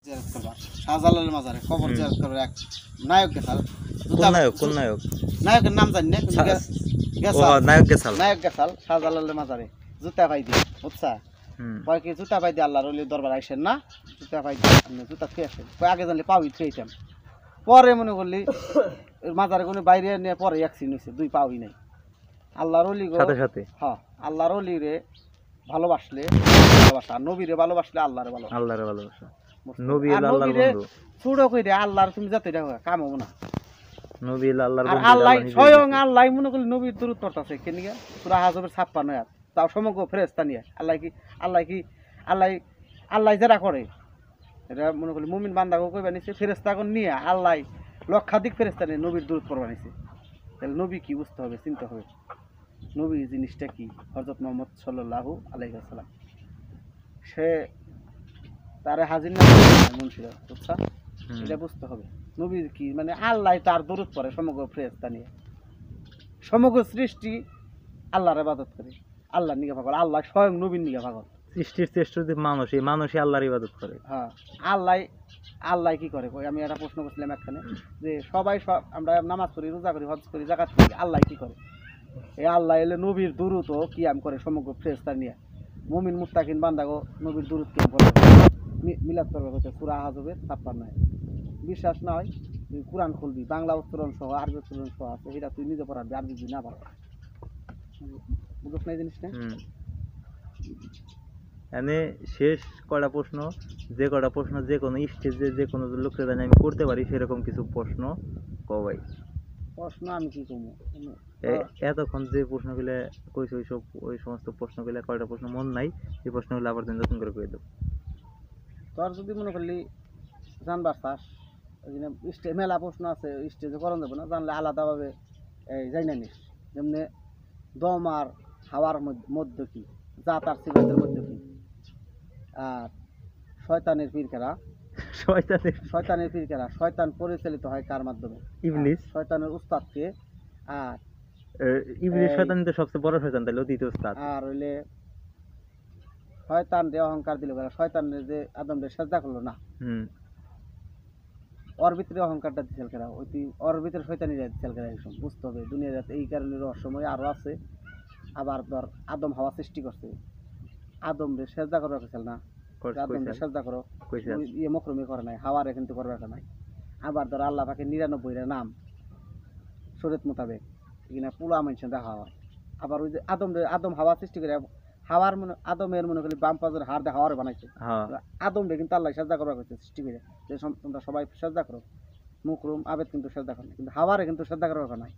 জিয়ারত করবার শাহজালালের মাজারে কবর জিয়ারত করবার এক নায়ক গেছাল। কোন নায়ক? নায়কের নাম জানি না, কিন্তু নায়ক গেছাল শাহজালালের মাজারে জুতা পাই দিয়ে, বুঝছা? কয় কি জুতা পাই দিয়ে আল্লাহর ওলির দরবার আইসেন না, জুতা পাই দিয়ে আপনি জুতা খেয়ে আসেন। কয় আগে জানলে পাউই খেয়েছিলাম, পরে মনে করলি মাজারে কোনো বাইরে নিয়ে পরে অ্যাক্সিডেন্ট হয়েছে, দুই পাউই নাই। আল্লাহর ওলি গো সাথে হ্যাঁ, আল্লাহর ওলিরে ভালোবাসলে ভালোবাসা, নবীরে ভালোবাসলে আল্লাহরে ভালোবাসা। নবী হলো আল্লাহর বন্ধু। ছুড়ো কই রে আল্লাহর তুমি যাতে দেখো কাম হবো না। নবী হলো আল্লাহর বন্ধু। আল্লাহ স্বয়ং আল্লাহ মনে করলে নবীর দূরত্ব করতেছে কেন গিয়া সূরা হাজবের 56 আয়াত। তাও সমগ্র ফেরেশতা নিয়ে আল্লাহ যারা করে এটা মনে করলে মুমিন বান্দাকে কইবা নিছে, ফেরেশতাগণ নিয়ে আল্লাহ লক্ষাধিক ফেরেশতা নিয়ে নবীর দূরত্ব করবা নিছে। তাহলে নবী কি বুঝতে হবে, চিন্তা হবে নবী জিনিসটা কি। হযরত মুহাম্মদ সাল্লাল্লাহু আলাইহি ওয়াসাল্লাম সে তারে হাজির না মুন্সিরা, বুঝছা? এটা বুঝতে হবে নবীর কি মানে আল্লাহ তার দরুদ পড়ে সমগ্র ফেরেশতা নিয়ে, সমগ্র সৃষ্টি আল্লাহর ইবাদত করে, আল্লাহর নিগা পাগল, আল্লাহ স্বয়ং নবীর নিগা পাগল। সৃষ্টির শ্রেষ্ঠ যে মানুষই আল্লাহর ইবাদত করে। হ্যাঁ, আল্লাহ কি করে আমি একটা প্রশ্ন করছিলাম একখানে, যে সবাই আমরা নামাজ পড়ি, রোজা করি, হজ করি, যাকাত করি, আল্লাহ কি করে? এই আল্লাহ এলে নবীর দুরূদ ও কিয়াম করে সমগ্র ফেরেশতা নিয়ে। মুমিন মুত্তাকিন বান্দাগো নবীর দুরূদ কিয়াম করে মিলাদ করবে হচ্ছে সূরা হাজবের 56। বিশ্বাস না হয় তুই কোরআন খুলবি, বাংলা উচ্চারণ সহ আরবি উচ্চারণ সহ আছে, এটা তুই নিজে পড়াবি, আরবি যদি না পারো বুঝছ না এই জিনিসটা। এনে শেষ কয়টা প্রশ্ন, যে কয়টা প্রশ্ন যে কোনো স্টেজে যে কোনো লোককে জানি আমি করতে পারি সেরকম কিছু প্রশ্ন কও ভাই। প্রশ্ন আমি কি করবো? এতক্ষণ যে প্রশ্নগুলো কইছি ওই সমস্ত প্রশ্নগুলো কয়টা প্রশ্ন মন নাই, এই প্রশ্নগুলো আবার তুমি নতুন করে কই দাও। তোর যদি মনে করলি জানবার চাস, মেলা প্রশ্ন আছে স্টেজে করান যাবো না, জানলে আলাদাভাবে এই যাই না নিস। যেমনি দম আর হাওয়ার মধ্যে কি, জাত আর সিফাতের মধ্যে কি, আর শয়তানের পীরকেরা শয়তান পরিচালিত হয় কার মাধ্যমে? ইবলিস। শয়তানের উস্তাদকে। আর ইবলিস শয়তান তো সবচেয়ে বড় শয়তান, তাহলে দ্বিতীয় উস্তাদ। আর হইলে শয়তান রে অহংকার দিল, শয়তানের যে আদম রে সাজদা করলো না, ওর ভিতরে অহংকারটা দিছিল কেরা, ওর ভিতরে শয়তানি দিছিল কেরা, এইসব বুঝতে হবে। দুনিয়া যাতে এই কারণে রহস্যময় আরো আছে। আবার ধর আদম হাওয়া সৃষ্টি করছে, আদম রে সাজদা করার কথা না, আদম রে সাজদা করো, ইয়ে মকরুমি করে নাই, হাওয়ারে কিন্তু করবার নাই। আবার ধর আল্লাহ পাকে 99 নাম শরীয়ত মোতাবেক কিনা পুরা মানুষের দেখা হয়। আবার ওই যে আদম হাওয়া সৃষ্টি করে আদমের মনে করি বাম পাজের হাড় দিয়ে হাওয়ারে বানাইছে, আদম রে কিন্তু আল্লাহ সাজদা করবার কথা সৃষ্টি করে, যে তোমরা সবাই সাজদা করো। মুকরুম আবেদ কিন্তু সাজদা করে, কিন্তু হাওয়ারে কিন্তু সাজদা করার কথা নাই।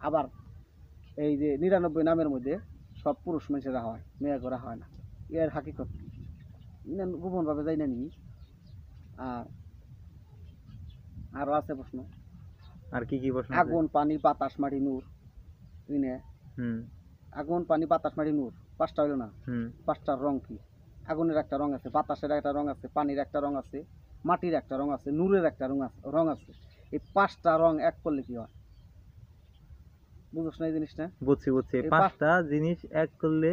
আবার এই যে 99 নামের মধ্যে সব পুরুষ মানুষেরা হয়, মেয়ে করা হয় না। এর হাকিকত গোপন ভাবে যাই না নি। আর আরো আছে প্রশ্ন, আর কি কি প্রশ্ন? আগুন পানি বাতাস মাটি নূর, আগুন পানি বাতাস মাটি নূর, পাঁচটা হইল না? পাঁচটার রং কি? আগুনের একটা রং আছে, বাতাসের একটা রং আছে, পানির একটা রং আছে, মাটির একটা রং আছে, নূরের একটা রং আছে। এই পাঁচটা রং এক করলে কি হয়? বুঝছ না এই জিনিসটা? বুঝছি। পাঁচটা জিনিস এক করলে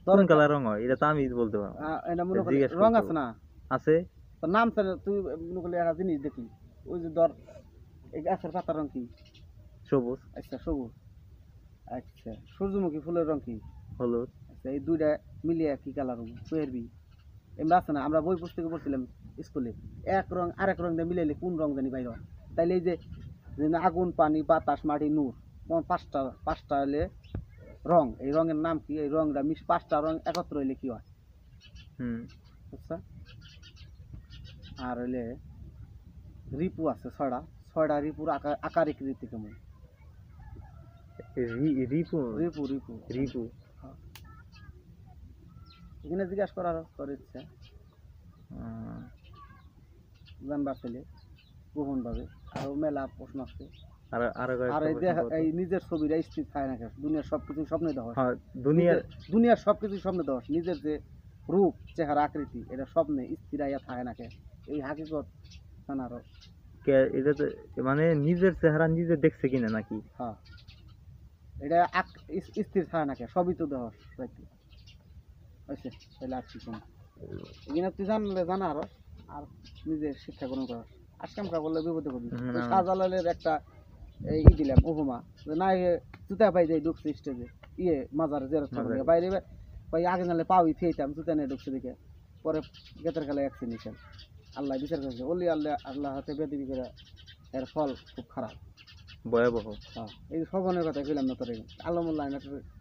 কোন কালার রং হয় এটা তো আমি বলতে পারবো। এটা মনে করি রং আছে না? আছে। তোর নাম তুই মনে করলি একটা জিনিস দেখলি, ওই যে ধর এই গাছের পাতার রং কি? সবুজ। আচ্ছা সবুজ। আচ্ছা সূর্যমুখী ফুলের রং কি? হলুদ। আচ্ছা এই দুইটা মিলিয়ে কি কালার রং পেরবি? এমনি আছে না, আমরা বই পুস্তকে পড়ছিলাম স্কুলে, এক রং আরেক রং দিয়ে মিলাইলে কোন রং জানি বাইর হয়। তাইলে এই যে আগুন পানি বাতাস মাটি নূর, পাঁচটা হলে রং, এই রঙের নাম কি? এই রংটা পাঁচটা রং একত্র হইলে কি হয়? আচ্ছা। আর হইলে রিপু আছে ছয়টা রিপুর আকার আকৃতি কেমন? রিপু এখানে জিজ্ঞাসা করার তোর ইচ্ছা জানবার ছেলে গোপন ভাবে। আরো মেলা প্রশ্ন আছে। আর এই নিজের ছবিটা স্থির থাকে না, দুনিয়ার সবকিছু স্বপ্নে দেওয়া, দুনিয়ার সবকিছু স্বপ্নে দেওয়া, নিজের যে রূপ চেহারা আকৃতি এটা স্বপ্নে স্থির আইয়া থাকে না কে? এই হাকিকত জানারও এটা তো মানে নিজের চেহারা নিজে দেখছে কিনা নাকি? হ্যাঁ, এটা স্থির থাকে না কে? সবই তো দেওয়া হয়েছে। তাহলে আর কি শোনা এখানে তুই জানলে জানা আরো আর নিজের শিক্ষা গ্রহণ করার আজকাম কা বললে বিপদে করবি না। শাহজালালের একটা দিলাম উপমা যে না জুতা পাই যাই ঢুকছে স্টেজে মাজার জেরত মাজারে। বাইরে ভাই আগে নালে পাওই থিয়েতাম জুতা নিয়ে ঢুকছে দিকে পরে গেতের খেলা অ্যাক্সিডেন্ট আল্লাহ বিচার করেছে ওলি আল্লাহ আল্লাহ হাতে বেদিবি করে এর ফল খুব খারাপ। ভয়াবহ। হ্যাঁ এই সবনের কথা কইলাম না তোর আলমুল্লাহ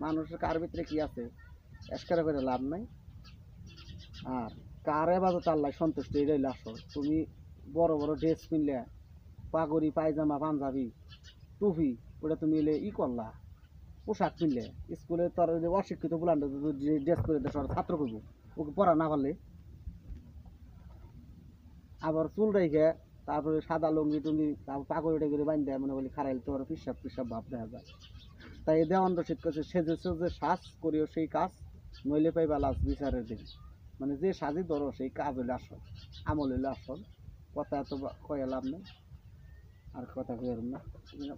মানুষের কার ভিতরে কি আছে এসকারে করে লাভ নাই। আর কার এবাদত আল্লাহ সন্তুষ্ট এটাই আসল। তুমি বড় বড় ড্রেস কিনলে পাগড়ি পায়জামা পাঞ্জাবি টুপি ওটা তুমি এলে করলা পোশাক কিনলে স্কুলে তোর ওই যে অশিক্ষিত বুলান্ড ড্রেস করে দেশ ছাত্র করবো ওকে পড়া না পারলে আবার চুল রেখে তারপরে সাদা লুঙ্গি টুঙ্গি তারপর পাগড়িটা করে বান্ধ দেয় মনে বলি খারাইল তোর পিসাব পিসাব ভাব দেখা যায়। তাই দেওয়ান রশিদ কাছে সেজে সেজে শ্বাস করিও সেই কাজ নইলে পাইবা লাশ বিচারের দিন। মানে যে সাজি ধরো সেই কাজ হইলে আসল আমল হইলে আসল। কথা এত কয়ে লাভ নেই আর কথা কয়ে না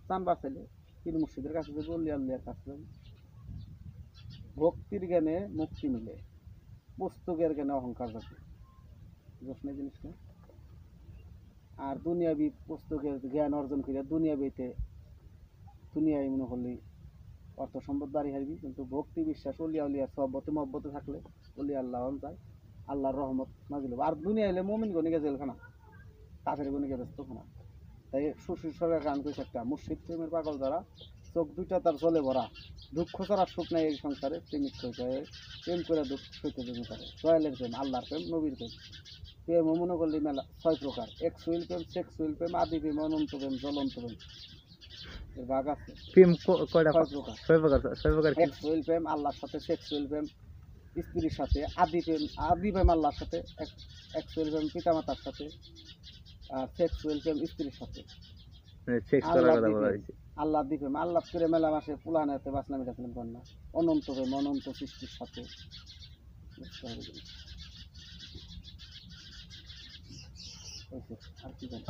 চান বাঁচাইলে পীর মুর্শিদের কাছে যে বললি আল্লাহর কাছে ভক্তির জ্ঞানে মুক্তি মিলে পুস্তকের জ্ঞানে অহংকার যাবে বুঝছ না জিনিসটা। আর দুনিয়াবি পুস্তকের জ্ঞান অর্জন করে দুনিয়ায় মনে করলি অর্থ সম্পদ বাড়ি হারবি কিন্তু ভক্তি বিশ্বাস অলিয়া উলিয়া সবতে মহব্বতে থাকলে অলি আল্লাহ যায় আল্লাহর রহমত নাজিল হবে। আর দুনিয়া এলে মমিন গণিকে জেলখানা কাফের গণিকে ব্যস্ত খানা। তাই সুশীল সরকার গান করেছে একটা মুর্শিদ প্রেমের পাগল দ্বারা চোখ দুইটা তার জলে ভরা দুঃখ ছাড়া সুখ নাই এই সংসারে প্রেমিক হইতে প্রেম করে দুঃখ সইতে জমি পারে দয়ালের প্রেম আল্লাহর প্রেম নবীর প্রেম। প্রেম মনে করলি মেলা 6 প্রকার এক্সুইল প্রেম সেক্সুইল প্রেম আদি প্রেম অনন্ত প্রেম জ্বলন্ত প্রেম এর ভাগ আছে প্রেম কয়টা? 6 প্রকার। 6 প্রকার। 6 প্রকার কি? এক্সুইল প্রেম আল্লাহর সাথে সেক্সুইল প্রেম স্ত্রীর সাথে আদি প্রেম আল্লাহর সাথে এক্সুইল প্রেম পিতামাতার সাথে আর সেক্সুয়াল প্রেম স্ত্রীর সাথে সেক্স করার কথা বলা হয়েছে। আল্লাহ দিবে আল্লাহ করে মেলা মাসে পুলানাতে বাসলামি রাখলেন কন্যা অনন্ত প্রেম অনন্ত সৃষ্টির সাথে আর কি জানি।